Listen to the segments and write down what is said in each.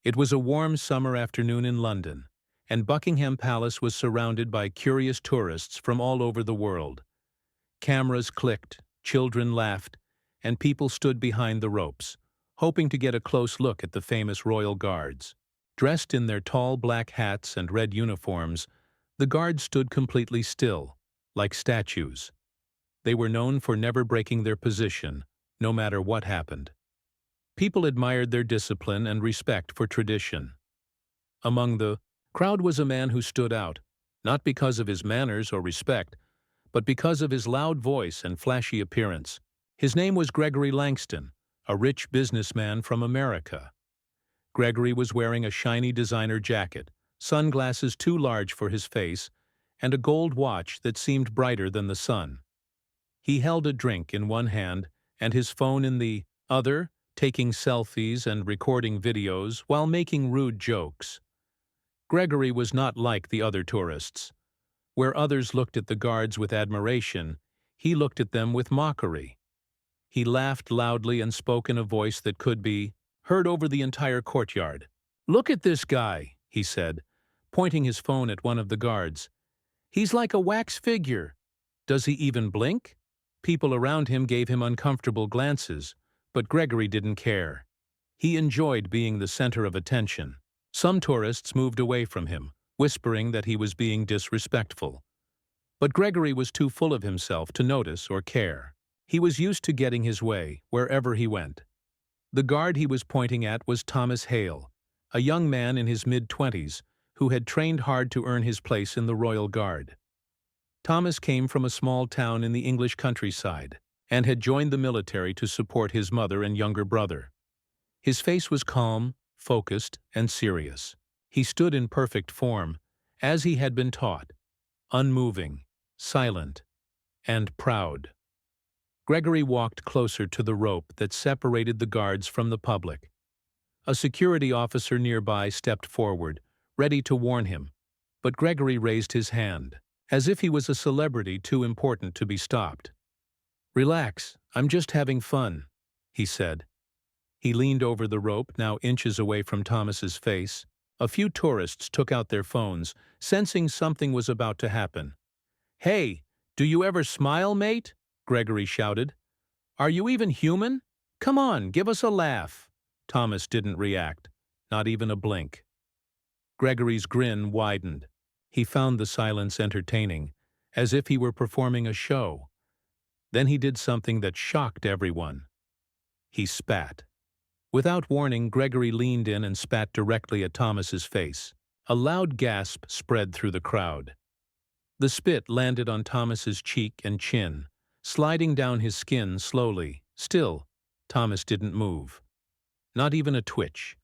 It was a warm summer afternoon in London, and Buckingham Palace was surrounded by curious tourists from all over the world. Cameras clicked, children laughed, and people stood behind the ropes, hoping to get a close look at the famous royal guards. Dressed in their tall black hats and red uniforms, the guards stood completely still, like statues. They were known for never breaking their position, no matter what happened. People admired their discipline and respect for tradition. Among the crowd was a man who stood out, not because of his manners or respect, but because of his loud voice and flashy appearance. His name was Gregory Langston, a rich businessman from America. Gregory was wearing a shiny designer jacket, sunglasses too large for his face, and a gold watch that seemed brighter than the sun. He held a drink in one hand and his phone in the other, taking selfies and recording videos while making rude jokes. Gregory was not like the other tourists. Where others looked at the guards with admiration, he looked at them with mockery. He laughed loudly and spoke in a voice that could be heard over the entire courtyard. "Look at this guy," he said, pointing his phone at one of the guards. "He's like a wax figure. Does he even blink?" People around him gave him uncomfortable glances, but Gregory didn't care. He enjoyed being the center of attention. Some tourists moved away from him, whispering that he was being disrespectful. But Gregory was too full of himself to notice or care. He was used to getting his way wherever he went. The guard he was pointing at was Thomas Hale, a young man in his mid-20s who had trained hard to earn his place in the Royal Guard. Thomas came from a small town in the English countryside and had joined the military to support his mother and younger brother. His face was calm, focused, and serious. He stood in perfect form, as he had been taught, unmoving, silent, and proud. Gregory walked closer to the rope that separated the guards from the public. A security officer nearby stepped forward, ready to warn him, but Gregory raised his hand, as if he was a celebrity too important to be stopped. "Relax, I'm just having fun," he said. He leaned over the rope, now inches away from Thomas's face. A few tourists took out their phones, sensing something was about to happen. "Hey, do you ever smile, mate?" Gregory shouted. "Are you even human? Come on, give us a laugh." Thomas didn't react, not even a blink. Gregory's grin widened. He found the silence entertaining, as if he were performing a show. Then he did something that shocked everyone. He spat. Without warning, Gregory leaned in and spat directly at Thomas's face. A loud gasp spread through the crowd. The spit landed on Thomas's cheek and chin, sliding down his skin slowly. Still, Thomas didn't move. Not even a twitch.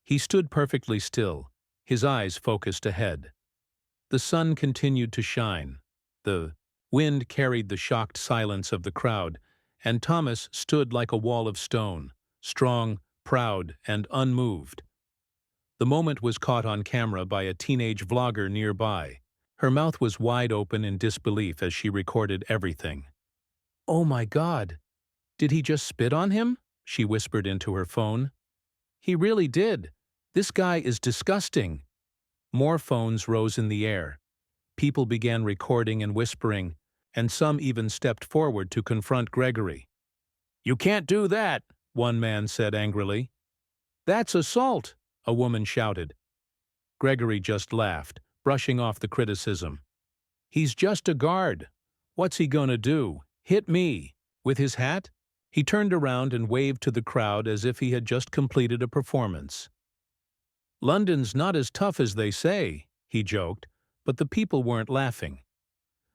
He stood perfectly still, his eyes focused ahead. The sun continued to shine. The wind carried the shocked silence of the crowd, and Thomas stood like a wall of stone, strong, proud, and unmoved. The moment was caught on camera by a teenage vlogger nearby. Her mouth was wide open in disbelief as she recorded everything. "Oh my God! Did he just spit on him?" she whispered into her phone. "He really did. This guy is disgusting." More phones rose in the air. People began recording and whispering, and some even stepped forward to confront Gregory. "You can't do that," one man said angrily. "That's assault," a woman shouted. Gregory just laughed, brushing off the criticism. "He's just a guard. What's he gonna do? Hit me? With his hat?" He turned around and waved to the crowd as if he had just completed a performance. "London's not as tough as they say," he joked, but the people weren't laughing.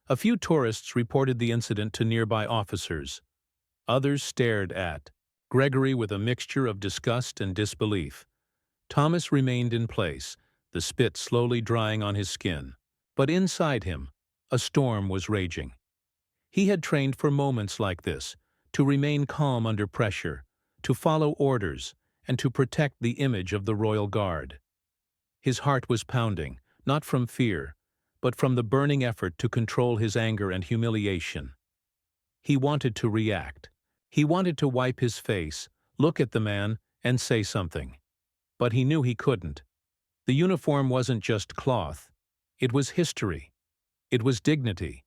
A few tourists reported the incident to nearby officers. Others stared at Gregory with a mixture of disgust and disbelief. Thomas remained in place, the spit slowly drying on his skin. But inside him, a storm was raging. He had trained for moments like this, to remain calm under pressure, to follow orders, and to protect the image of the Royal Guard. His heart was pounding, not from fear, but from the burning effort to control his anger and humiliation. He wanted to react. He wanted to wipe his face, look at the man, and say something. But he knew he couldn't. The uniform wasn't just cloth. It was history. It was dignity.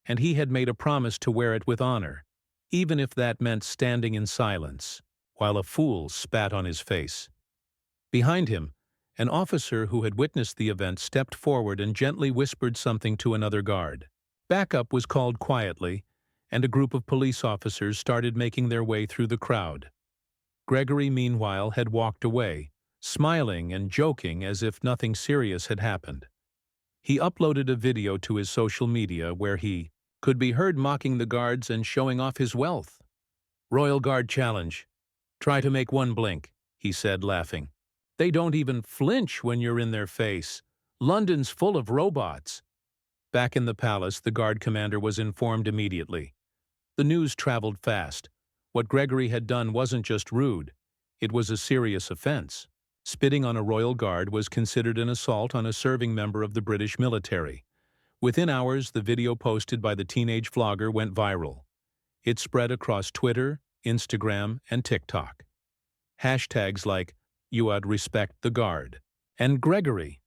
And he had made a promise to wear it with honor, even if that meant standing in silence, while a fool spat on his face. Behind him, an officer who had witnessed the event stepped forward and gently whispered something to another guard. Backup was called quietly, and a group of police officers started making their way through the crowd. Gregory, meanwhile, had walked away, smiling and joking as if nothing serious had happened. He uploaded a video to his social media where he could be heard mocking the guards and showing off his wealth. "Royal Guard challenge. Try to make one blink," he said, laughing. "They don't even flinch when you're in their face. London's full of robots." Back in the palace, the guard commander was informed immediately. The news traveled fast. What Gregory had done wasn't just rude. It was a serious offense. Spitting on a royal guard was considered an assault on a serving member of the British military. Within hours, the video posted by the teenage vlogger went viral. It spread across Twitter, Instagram, and TikTok. Hashtags like "YouAd respect the guard" and "Gregory,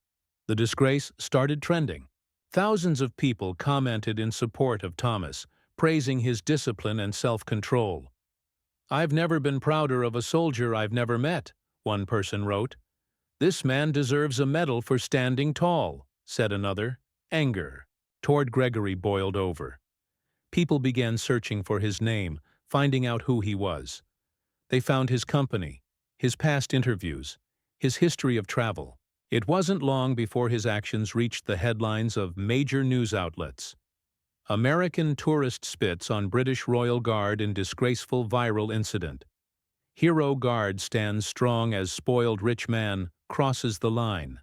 the disgrace" started trending. Thousands of people commented in support of Thomas, praising his discipline and self-control. "I've never been prouder of a soldier I've never met," one person wrote. "This man deserves a medal for standing tall," said another. Anger toward Gregory boiled over. People began searching for his name, finding out who he was. They found his company, his past interviews, his history of travel. It wasn't long before his actions reached the headlines of major news outlets. American tourist spits on British Royal Guard in disgraceful viral incident. Hero Guard stands strong as spoiled rich man crosses the line.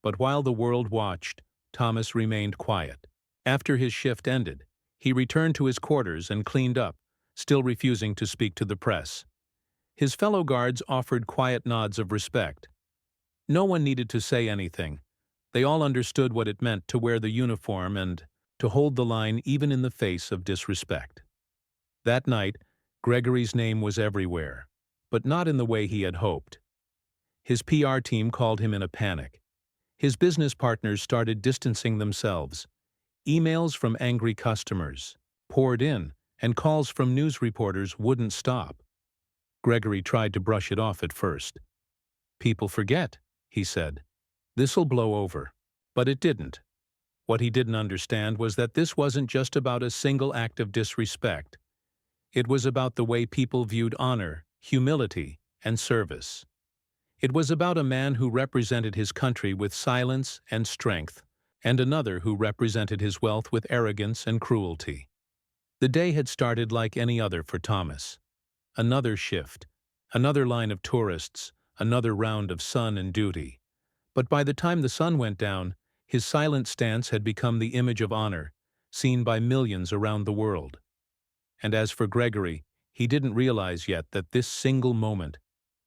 But while the world watched, Thomas remained quiet. After his shift ended, he returned to his quarters and cleaned up, still refusing to speak to the press. His fellow guards offered quiet nods of respect. No one needed to say anything. They all understood what it meant to wear the uniform and to hold the line even in the face of disrespect. That night, Gregory's name was everywhere, but not in the way he had hoped. His PR team called him in a panic. His business partners started distancing themselves. Emails from angry customers poured in, and calls from news reporters wouldn't stop. Gregory tried to brush it off at first. "People forget," he said. "This'll blow over." But it didn't. What he didn't understand was that this wasn't just about a single act of disrespect. It was about the way people viewed honor, humility, and service. It was about a man who represented his country with silence and strength, and another who represented his wealth with arrogance and cruelty. The day had started like any other for Thomas. Another shift, another line of tourists, another round of sun and duty. But by the time the sun went down, his silent stance had become the image of honor, seen by millions around the world. And as for Gregory, he didn't realize yet that this single moment,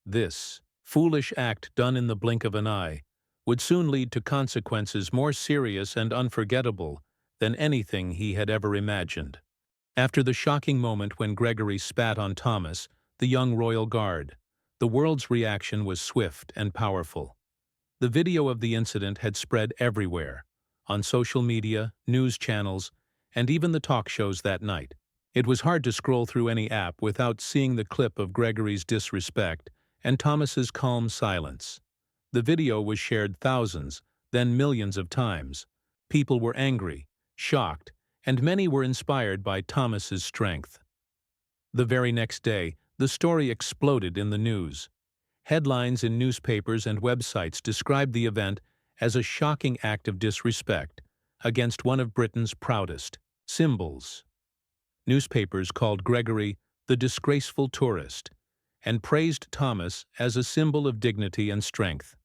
this foolish act done in the blink of an eye, would soon lead to consequences more serious and unforgettable than anything he had ever imagined. After the shocking moment when Gregory spat on Thomas, the young royal guard, the world's reaction was swift and powerful. The video of the incident had spread everywhere, on social media, news channels, and even the talk shows that night. It was hard to scroll through any app without seeing the clip of Gregory's disrespect and Thomas's calm silence. The video was shared thousands, then millions of times. People were angry, shocked, and many were inspired by Thomas's strength. The very next day, the story exploded in the news. Headlines in newspapers and websites described the event as a shocking act of disrespect against one of Britain's proudest symbols. Newspapers called Gregory the disgraceful tourist and praised Thomas as a symbol of dignity and strength.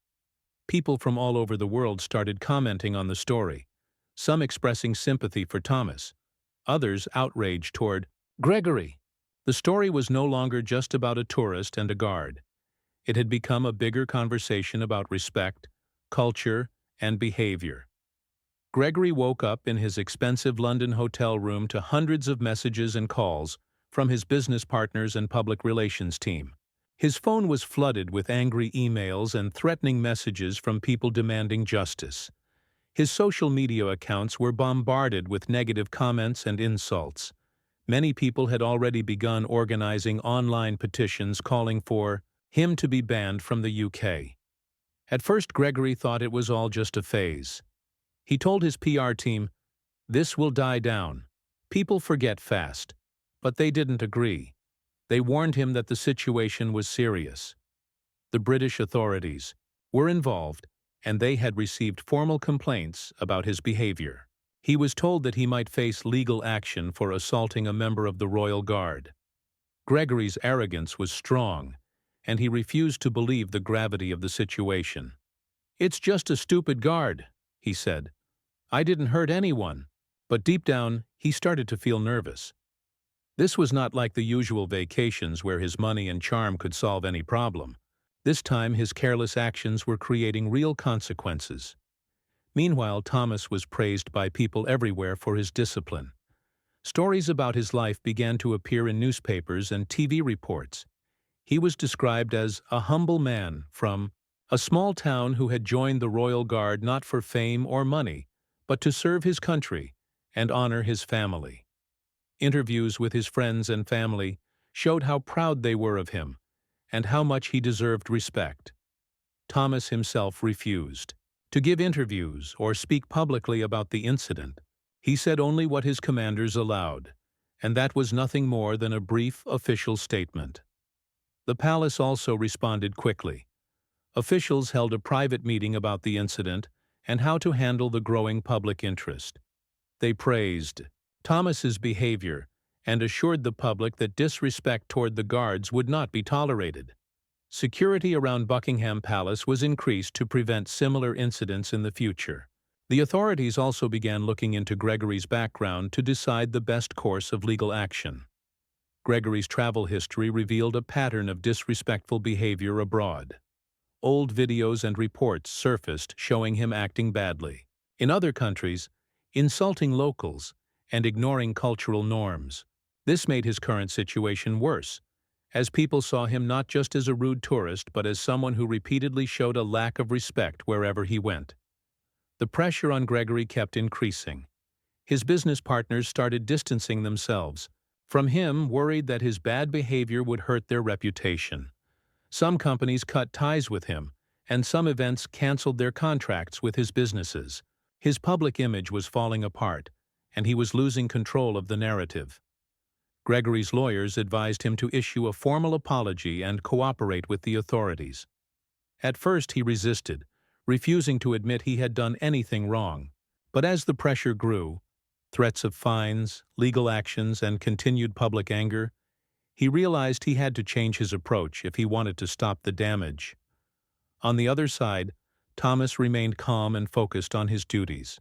People from all over the world started commenting on the story, some expressing sympathy for Thomas, others outrage toward Gregory. The story was no longer just about a tourist and a guard. It had become a bigger conversation about respect, culture, and behavior. Gregory woke up in his expensive London hotel room to hundreds of messages and calls from his business partners and public relations team. His phone was flooded with angry emails and threatening messages from people demanding justice. His social media accounts were bombarded with negative comments and insults. Many people had already begun organizing online petitions calling for him to be banned from the UK. At first, Gregory thought it was all just a phase. He told his PR team, "This will die down. People forget fast." But they didn't agree. They warned him that the situation was serious. The British authorities were involved, and they had received formal complaints about his behavior. He was told that he might face legal action for assaulting a member of the Royal Guard. Gregory's arrogance was strong, and he refused to believe the gravity of the situation. "It's just a stupid guard," he said. "I didn't hurt anyone." But deep down, he started to feel nervous. This was not like the usual vacations where his money and charm could solve any problem. This time, his careless actions were creating real consequences. Meanwhile, Thomas was praised by people everywhere for his discipline. Stories about his life began to appear in newspapers and TV reports. He was described as a humble man from a small town who had joined the Royal Guard not for fame or money, but to serve his country and honor his family. Interviews with his friends and family showed how proud they were of him and how much he deserved respect. Thomas himself refused to give interviews or speak publicly about the incident. He said only what his commanders allowed, and that was nothing more than a brief official statement. The palace also responded quickly. Officials held a private meeting about the incident and how to handle the growing public interest. They praised Thomas's behavior and assured the public that disrespect toward the guards would not be tolerated. Security around Buckingham Palace was increased to prevent similar incidents in the future. The authorities also began looking into Gregory's background to decide the best course of legal action. Gregory's travel history revealed a pattern of disrespectful behavior abroad. Old videos and reports surfaced showing him acting badly in other countries, insulting locals, and ignoring cultural norms. This made his current situation worse, as people saw him not just as a rude tourist but as someone who repeatedly showed a lack of respect wherever he went. The pressure on Gregory kept increasing. His business partners started distancing themselves from him, worried that his bad behavior would hurt their reputation. Some companies cut ties with him, and some events canceled their contracts with his businesses. His public image was falling apart, and he was losing control of the narrative. Gregory's lawyers advised him to issue a formal apology and cooperate with the authorities. At first he resisted, refusing to admit he had done anything wrong. But as the pressure grew, threats of fines, legal actions, and continued public anger, he realized he had to change his approach if he wanted to stop the damage. On the other side, Thomas remained calm and focused on his duties.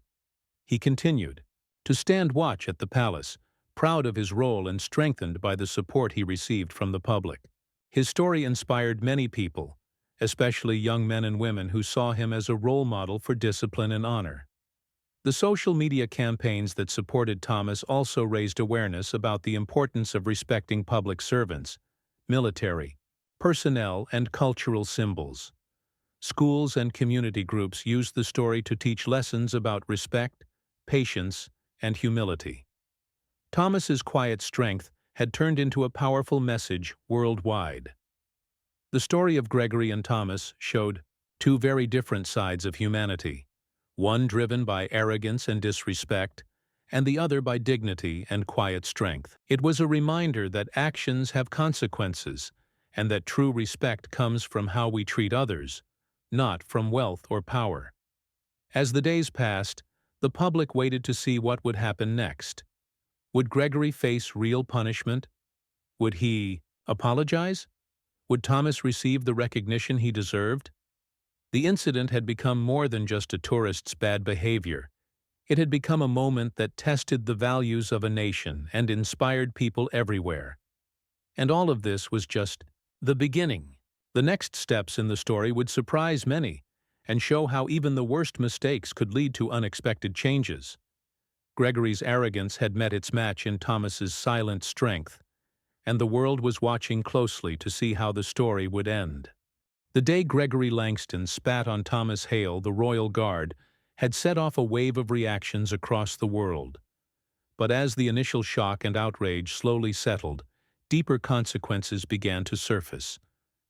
He continued to stand watch at the palace, proud of his role and strengthened by the support he received from the public. His story inspired many people, especially young men and women who saw him as a role model for discipline and honor. The social media campaigns that supported Thomas also raised awareness about the importance of respecting public servants, military, personnel, and cultural symbols. Schools and community groups used the story to teach lessons about respect, patience, and humility. Thomas's quiet strength had turned into a powerful message worldwide. The story of Gregory and Thomas showed two very different sides of humanity, one driven by arrogance and disrespect, and the other by dignity and quiet strength. It was a reminder that actions have consequences, and that true respect comes from how we treat others, not from wealth or power. As the days passed, the public waited to see what would happen next. Would Gregory face real punishment? Would he apologize? Would Thomas receive the recognition he deserved? The incident had become more than just a tourist's bad behavior. It had become a moment that tested the values of a nation and inspired people everywhere. And all of this was just the beginning. The next steps in the story would surprise many and show how even the worst mistakes could lead to unexpected changes. Gregory's arrogance had met its match in Thomas's silent strength. and the world was watching closely to see how the story would end. The day Gregory Langston spat on Thomas Hale, the royal guard, had set off a wave of reactions across the world. But as the initial shock and outrage slowly settled, deeper consequences began to surface.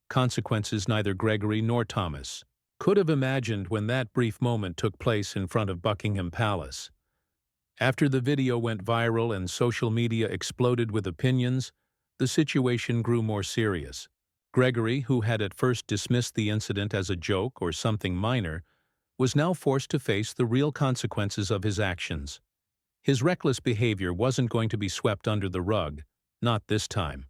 Consequences neither Gregory nor Thomas could have imagined when that brief moment took place in front of Buckingham Palace. After the video went viral and social media exploded with opinions, the situation grew more serious. Gregory, who had at first dismissed the incident as a joke or something minor, was now forced to face the real consequences of his actions. His reckless behavior wasn't going to be swept under the rug, not this time.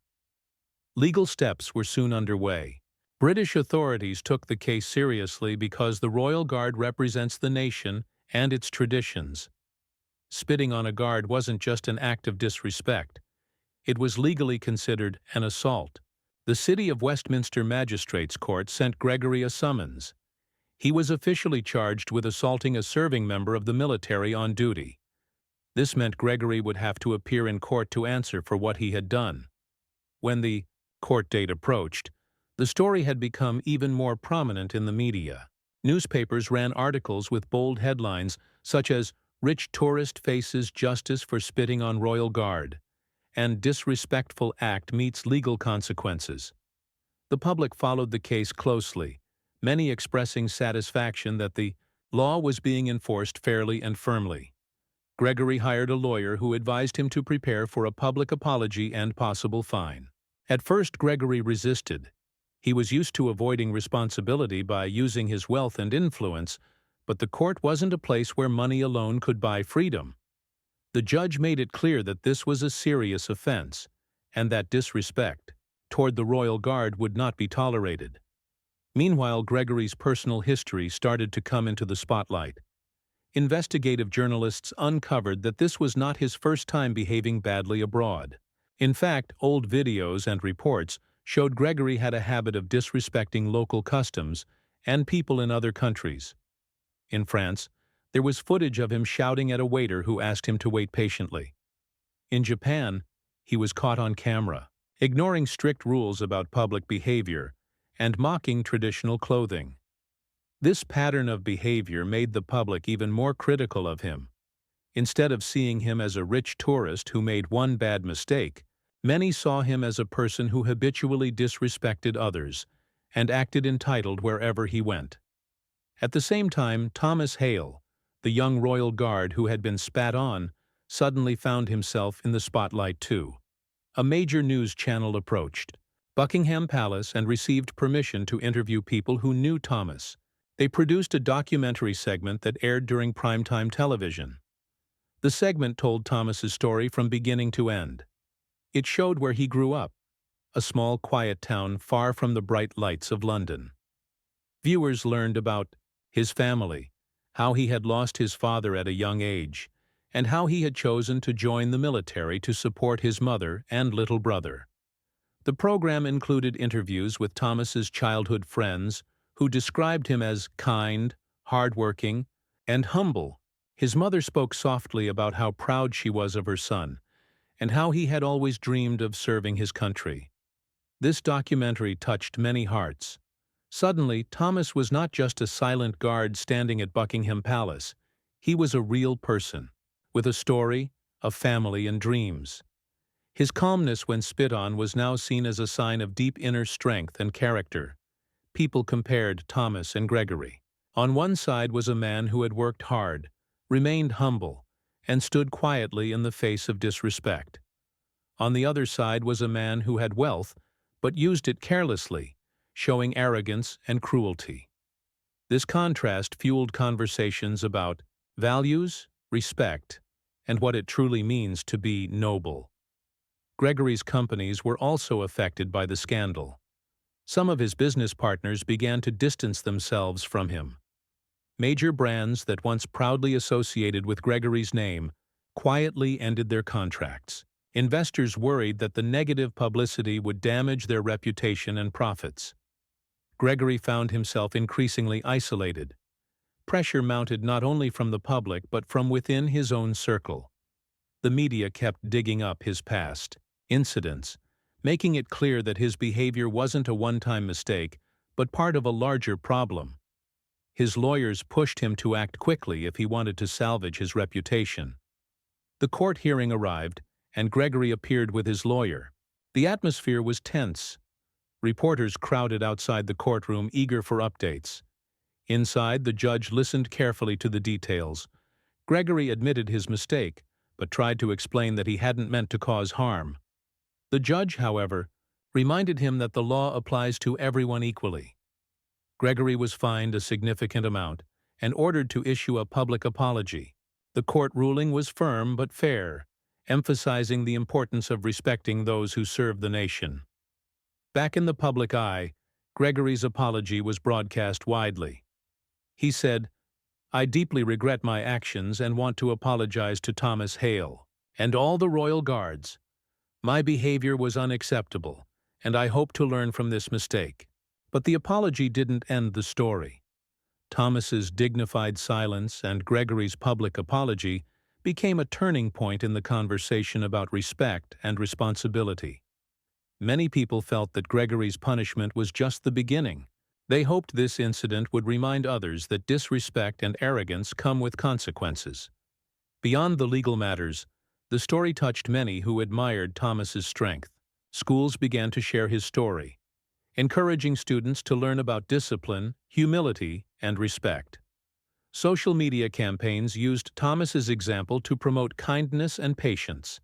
Legal steps were soon underway. British authorities took the case seriously because the Royal Guard represents the nation and its traditions. Spitting on a guard wasn't just an act of disrespect. It was legally considered an assault. The City of Westminster Magistrates Court sent Gregory a summons. He was officially charged with assaulting a serving member of the military on duty. This meant Gregory would have to appear in court to answer for what he had done. When the court date approached, the story had become even more prominent in the media. Newspapers ran articles with bold headlines such as "Rich Tourist Faces Justice for Spitting on Royal Guard" and "Disrespectful Act Meets Legal Consequences." The public followed the case closely, many expressing satisfaction that the law was being enforced fairly and firmly. Gregory hired a lawyer who advised him to prepare for a public apology and possible fine. At first, Gregory resisted. He was used to avoiding responsibility by using his wealth and influence, but the court wasn't a place where money alone could buy freedom. The judge made it clear that this was a serious offense, and that disrespect toward the Royal Guard would not be tolerated. Meanwhile, Gregory's personal history started to come into the spotlight. Investigative journalists uncovered that this was not his first time behaving badly abroad. In fact, old videos and reports showed Gregory had a habit of disrespecting local customs and people in other countries. In France, there was footage of him shouting at a waiter who asked him to wait patiently. In Japan, he was caught on camera, ignoring strict rules about public behavior and mocking traditional clothing. This pattern of behavior made the public even more critical of him. Instead of seeing him as a rich tourist who made one bad mistake, many saw him as a person who habitually disrespected others and acted entitled wherever he went. At the same time, Thomas Hale, the young royal guard who had been spat on, suddenly found himself in the spotlight too. A major news channel approached Buckingham Palace and received permission to interview people who knew Thomas. They produced a documentary segment that aired during primetime television. The segment told Thomas's story from beginning to end. It showed where he grew up, a small, quiet town far from the bright lights of London. Viewers learned about his family, how he had lost his father at a young age, and how he had chosen to join the military to support his mother and little brother. The program included interviews with Thomas's childhood friends, who described him as kind, hardworking, and humble. His mother spoke softly about how proud she was of her son, and how he had always dreamed of serving his country. This documentary touched many hearts. Suddenly, Thomas was not just a silent guard standing at Buckingham Palace. He was a real person, with a story, a family, and dreams. His calmness when spit on was now seen as a sign of deep inner strength and character. People compared Thomas and Gregory. On one side was a man who had worked hard, remained humble, and stood quietly in the face of disrespect. On the other side was a man who had wealth, but used it carelessly, showing arrogance and cruelty. This contrast fueled conversations about values, respect, and what it truly means to be noble. Gregory's companies were also affected by the scandal. Some of his business partners began to distance themselves from him. Major brands that once proudly associated with Gregory's name quietly ended their contracts. Investors worried that the negative publicity would damage their reputation and profits. Gregory found himself increasingly isolated. Pressure mounted not only from the public but from within his own circle. The media kept digging up his past incidents, making it clear that his behavior wasn't a one-time mistake, but part of a larger problem. His lawyers pushed him to act quickly if he wanted to salvage his reputation. The court hearing arrived, and Gregory appeared with his lawyer. The atmosphere was tense. Reporters crowded outside the courtroom, eager for updates. Inside, the judge listened carefully to the details. Gregory admitted his mistake, but tried to explain that he hadn't meant to cause harm. The judge, however, reminded him that the law applies to everyone equally. Gregory was fined a significant amount and ordered to issue a public apology. The court ruling was firm but fair, emphasizing the importance of respecting those who serve the nation. Back in the public eye, Gregory's apology was broadcast widely. He said, "I deeply regret my actions and want to apologize to Thomas Hale and all the Royal Guards. My behavior was unacceptable, and I hope to learn from this mistake." But the apology didn't end the story. Thomas's dignified silence and Gregory's public apology became a turning point in the conversation about respect and responsibility. Many people felt that Gregory's punishment was just the beginning. They hoped this incident would remind others that disrespect and arrogance come with consequences. Beyond the legal matters, the story touched many who admired Thomas's strength. Schools began to share his story, encouraging students to learn about discipline, humility, and respect. Social media campaigns used Thomas's example to promote kindness and patience.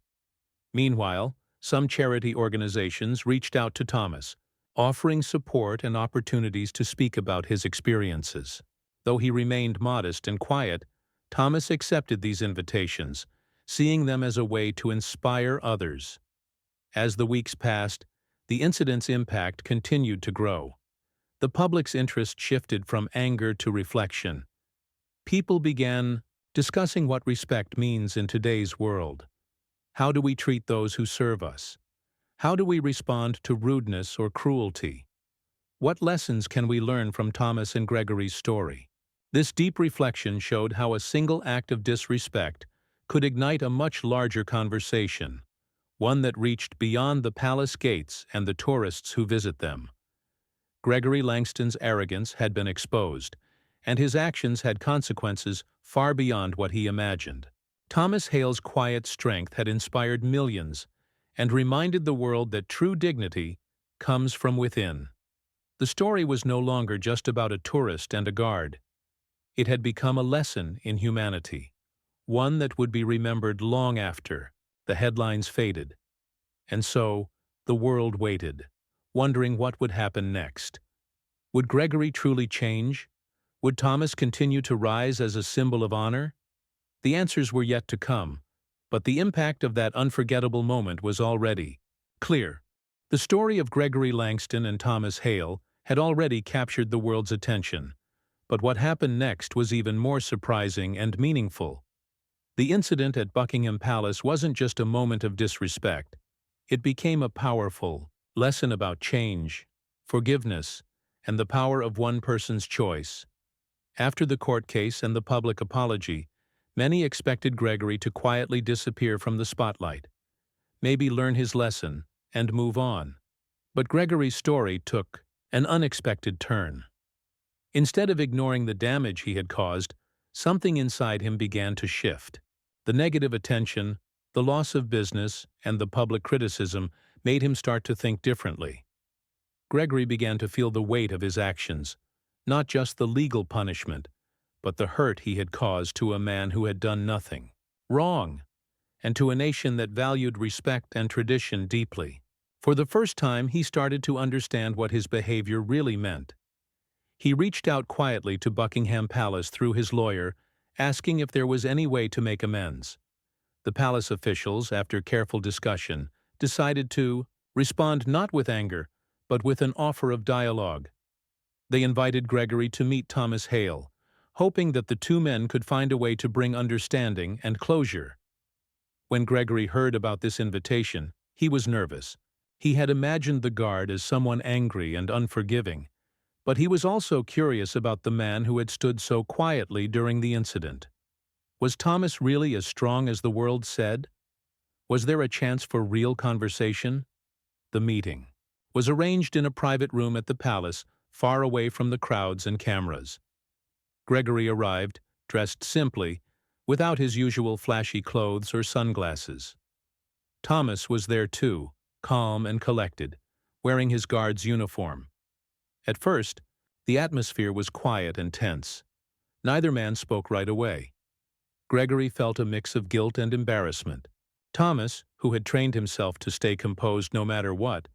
Meanwhile, some charity organizations reached out to Thomas, offering support and opportunities to speak about his experiences. Though he remained modest and quiet, Thomas accepted these invitations, seeing them as a way to inspire others. As the weeks passed, the incident's impact continued to grow. The public's interest shifted from anger to reflection. People began discussing what respect means in today's world. How do we treat those who serve us? How do we respond to rudeness or cruelty? What lessons can we learn from Thomas and Gregory's story? This deep reflection showed how a single act of disrespect could ignite a much larger conversation, one that reached beyond the palace gates and the tourists who visit them. Gregory Langston's arrogance had been exposed, and his actions had consequences far beyond what he imagined. Thomas Hale's quiet strength had inspired millions and reminded the world that true dignity comes from within. The story was no longer just about a tourist and a guard. It had become a lesson in humanity, one that would be remembered long after the headlines faded. And so, the world waited, wondering what would happen next. Would Gregory truly change? Would Thomas continue to rise as a symbol of honor? The answers were yet to come, but the impact of that unforgettable moment was already clear. The story of Gregory Langston and Thomas Hale had already captured the world's attention, but what happened next was even more surprising and meaningful. The incident at Buckingham Palace wasn't just a moment of disrespect. It became a powerful lesson about change, forgiveness, and the power of one person's choice. After the court case and the public apology, many expected Gregory to quietly disappear from the spotlight, maybe learn his lesson and move on. But Gregory's story took an unexpected turn. Instead of ignoring the damage he had caused, something inside him began to shift. The negative attention, the loss of business, and the public criticism made him start to think differently. Gregory began to feel the weight of his actions, not just the legal punishment, but the hurt he had caused to a man who had done nothing wrong, and to a nation that valued respect and tradition deeply. For the first time, he started to understand what his behavior really meant. He reached out quietly to Buckingham Palace through his lawyer, asking if there was any way to make amends. The palace officials, after careful discussion, decided to respond not with anger, but with an offer of dialogue. They invited Gregory to meet Thomas Hale, hoping that the two men could find a way to bring understanding and closure. When Gregory heard about this invitation, he was nervous. He had imagined the guard as someone angry and unforgiving, but he was also curious about the man who had stood so quietly during the incident. Was Thomas really as strong as the world said? Was there a chance for real conversation? the meeting, was arranged in a private room at the palace, far away from the crowds and cameras. Gregory arrived, dressed simply, without his usual flashy clothes or sunglasses. Thomas was there too, calm and collected, wearing his guard's uniform. At first, the atmosphere was quiet and tense. Neither man spoke right away. Gregory felt a mix of guilt and embarrassment. Thomas, who had trained himself to stay composed no matter what,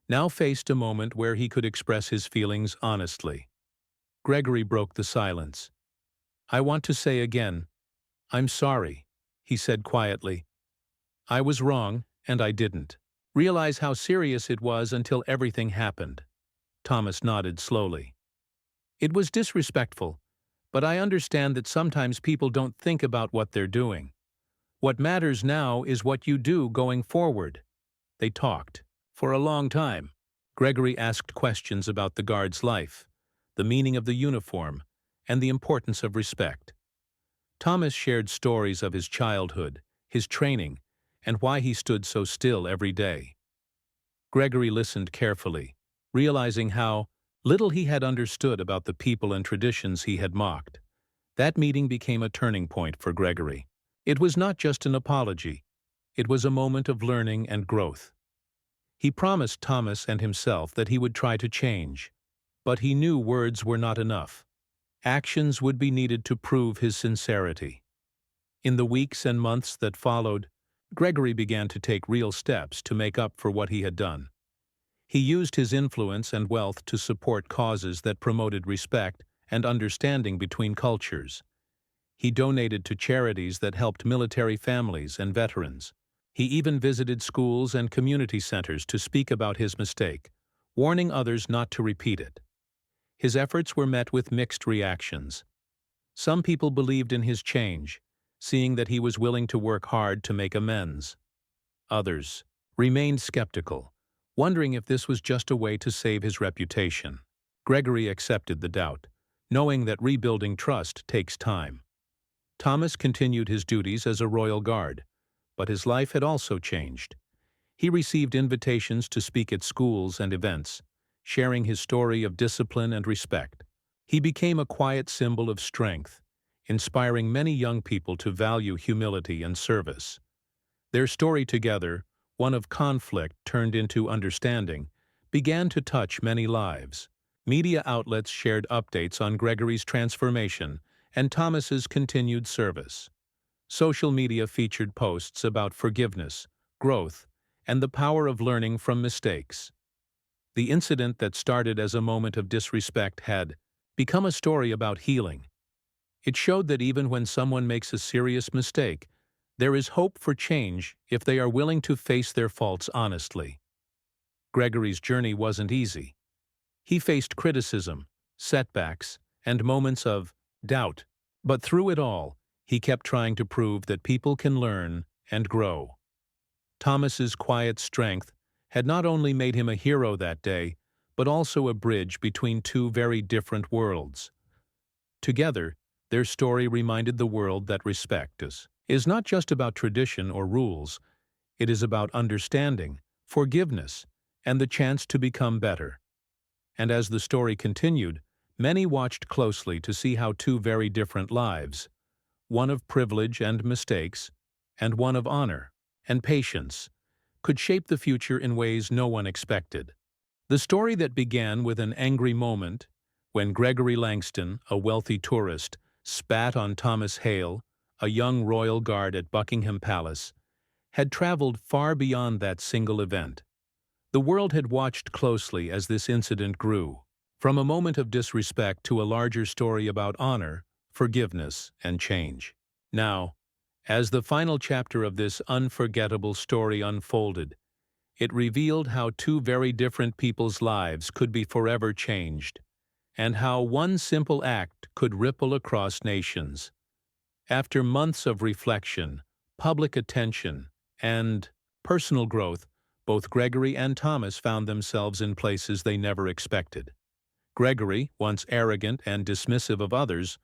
now faced a moment where he could express his feelings honestly. Gregory broke the silence. "I want to say again, I'm sorry," he said quietly. "I was wrong, and I didn't realize how serious it was until everything happened." Thomas nodded slowly. "It was disrespectful, but I understand that sometimes people don't think about what they're doing. What matters now is what you do going forward." They talked for a long time. Gregory asked questions about the guard's life, the meaning of the uniform, and the importance of respect. Thomas shared stories of his childhood, his training, and why he stood so still every day. Gregory listened carefully, realizing how little he had understood about the people and traditions he had mocked. That meeting became a turning point for Gregory. It was not just an apology. It was a moment of learning and growth. He promised Thomas and himself that he would try to change, but he knew words were not enough. Actions would be needed to prove his sincerity. In the weeks and months that followed, Gregory began to take real steps to make up for what he had done. He used his influence and wealth to support causes that promoted respect and understanding between cultures. He donated to charities that helped military families and veterans. He even visited schools and community centers to speak about his mistake, warning others not to repeat it. His efforts were met with mixed reactions. Some people believed in his change, seeing that he was willing to work hard to make amends. Others remained skeptical, wondering if this was just a way to save his reputation. Gregory accepted the doubt, knowing that rebuilding trust takes time. Thomas continued his duties as a royal guard, but his life had also changed. He received invitations to speak at schools and events, sharing his story of discipline and respect. He became a quiet symbol of strength, inspiring many young people to value humility and service. Their story together, one of conflict turned into understanding, began to touch many lives. Media outlets shared updates on Gregory's transformation and Thomas's continued service. Social media featured posts about forgiveness, growth, and the power of learning from mistakes. The incident that started as a moment of disrespect had become a story about healing. It showed that even when someone makes a serious mistake, there is hope for change if they are willing to face their faults honestly. Gregory's journey wasn't easy. He faced criticism, setbacks, and moments of doubt. But through it all, he kept trying to prove that people can learn and grow. Thomas's quiet strength had not only made him a hero that day, but also a bridge between two very different worlds. Together, their story reminded the world that respect is not just about tradition or rules. It is about understanding, forgiveness, and the chance to become better. And as the story continued, many watched closely to see how two very different lives, one of privilege and mistakes, and one of honor and patience, could shape the future in ways no one expected. The story that began with an angry moment, when Gregory Langston, a wealthy tourist, spat on Thomas Hale, a young royal guard at Buckingham Palace, had traveled far beyond that single event. The world had watched closely as this incident grew, from a moment of disrespect to a larger story about honor, forgiveness, and change. Now, as the final chapter of this unforgettable story unfolded, it revealed how two very different people's lives could be forever changed, and how one simple act could ripple across nations. After months of reflection, public attention, and personal growth, both Gregory and Thomas found themselves in places they never expected. Gregory, once arrogant and dismissive of others,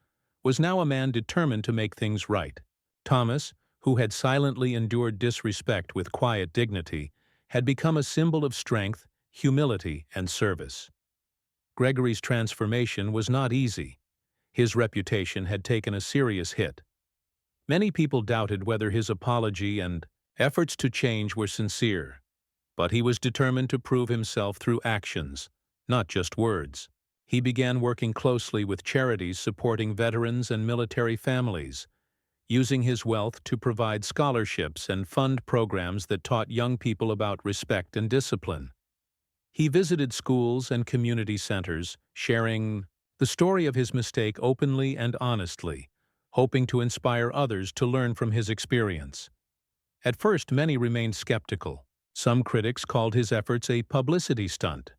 was now a man determined to make things right. Thomas, who had silently endured disrespect with quiet dignity, had become a symbol of strength, humility, and service. Gregory's transformation was not easy. His reputation had taken a serious hit. Many people doubted whether his apology and efforts to change were sincere, but he was determined to prove himself through actions, not just words. He began working closely with charities supporting veterans and military families, using his wealth to provide scholarships and fund programs that taught young people about respect and discipline. He visited schools and community centers, sharing the story of his mistake openly and honestly, hoping to inspire others to learn from his experience. At first, many remained skeptical. Some critics called his efforts a publicity stunt,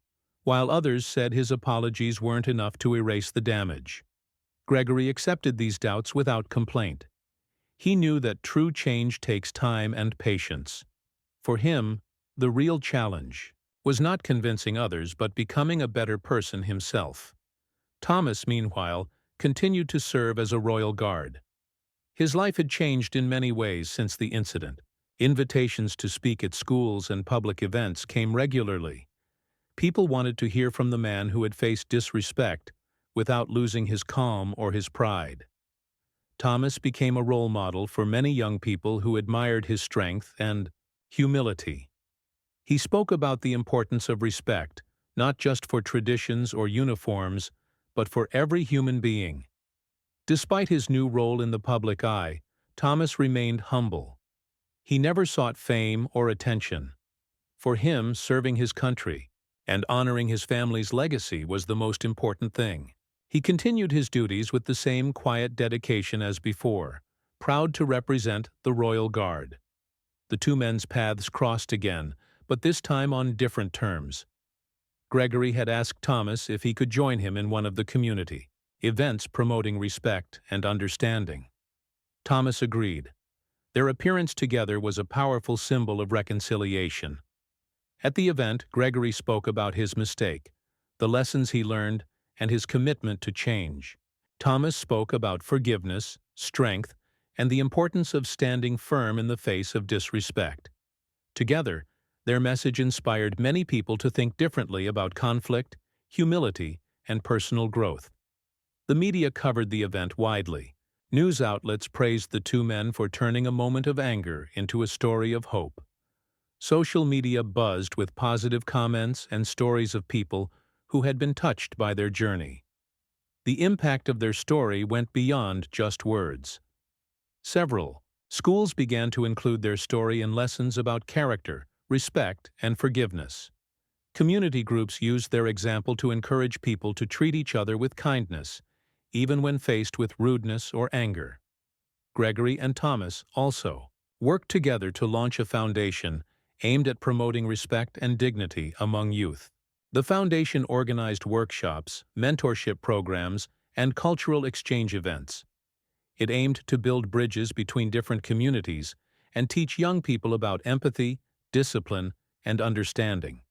while others said his apologies weren't enough to erase the damage. Gregory accepted these doubts without complaint. He knew that true change takes time and patience. For him, the real challenge was not convincing others but becoming a better person himself. Thomas, meanwhile, continued to serve as a royal guard. His life had changed in many ways since the incident. Invitations to speak at schools and public events came regularly. People wanted to hear from the man who had faced disrespect without losing his calm or his pride. Thomas became a role model for many young people who admired his strength and humility. He spoke about the importance of respect, not just for traditions or uniforms, but for every human being. Despite his new role in the public eye, Thomas remained humble. He never sought fame or attention. For him, serving his country and honoring his family's legacy was the most important thing. He continued his duties with the same quiet dedication as before, proud to represent the royal guard. The two men's paths crossed again, but this time on different terms. Gregory had asked Thomas if he could join him in one of the community events promoting respect and understanding. Thomas agreed. Their appearance together was a powerful symbol of reconciliation. At the event, Gregory spoke about his mistake, the lessons he learned, and his commitment to change. Thomas spoke about forgiveness, strength, and the importance of standing firm in the face of disrespect. Together, their message inspired many people to think differently about conflict, humility, and personal growth. The media covered the event widely. News outlets praised the two men for turning a moment of anger into a story of hope. Social media buzzed with positive comments and stories of people who had been touched by their journey. The impact of their story went beyond just words. Several schools began to include their story in lessons about character, respect, and forgiveness. Community groups used their example to encourage people to treat each other with kindness, even when faced with rudeness or anger. Gregory and Thomas also worked together to launch a foundation aimed at promoting respect and dignity among youth. The foundation organized workshops, mentorship programs, and cultural exchange events. It aimed to build bridges between different communities and teach young people about empathy, discipline, and understanding.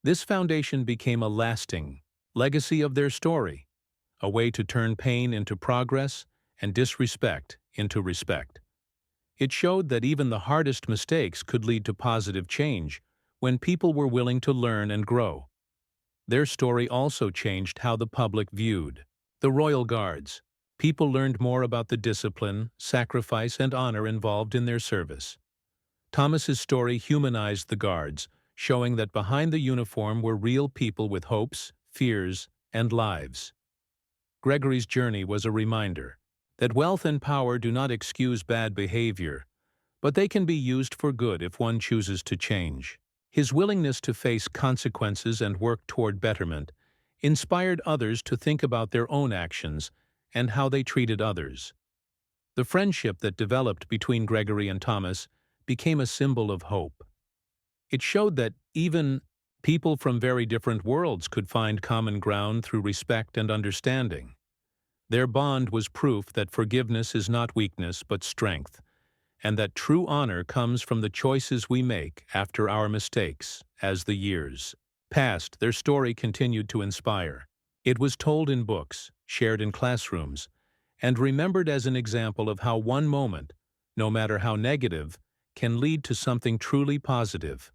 This foundation became a lasting legacy of their story, a way to turn pain into progress and disrespect into respect. It showed that even the hardest mistakes could lead to positive change when people were willing to learn and grow. Their story also changed how the public viewed the Royal Guards. People learned more about the discipline, sacrifice, and honor involved in their service. Thomas's story humanized the Guards, showing that behind the uniform were real people with hopes, fears, and lives. Gregory's journey was a reminder that wealth and power do not excuse bad behavior, but they can be used for good if one chooses to change. His willingness to face consequences and work toward betterment inspired others to think about their own actions and how they treated others. The friendship that developed between Gregory and Thomas became a symbol of hope. It showed that even people from very different worlds could find common ground through respect and understanding. Their bond was proof that forgiveness is not weakness but strength, and that true honor comes from the choices we make after our mistakes. As the years passed, their story continued to inspire. It was told in books, shared in classrooms, and remembered as an example of how one moment, no matter how negative, can lead to something truly positive.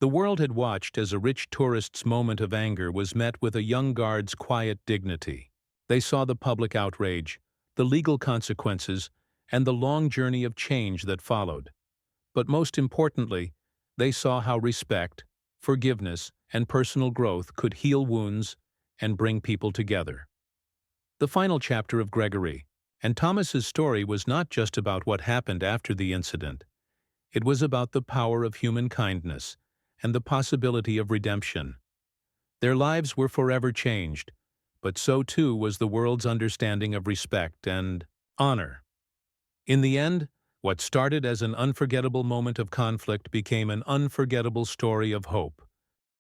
The world had watched as a rich tourist's moment of anger was met with a young guard's quiet dignity. They saw the public outrage, the legal consequences, and the long journey of change that followed. But most importantly, they saw how respect, forgiveness, and personal growth could heal wounds and bring people together. The final chapter of Gregory and Thomas's story was not just about what happened after the incident. It was about the power of human kindness and the possibility of redemption. Their lives were forever changed, but so too was the world's understanding of respect and honor. In the end, what started as an unforgettable moment of conflict became an unforgettable story of hope.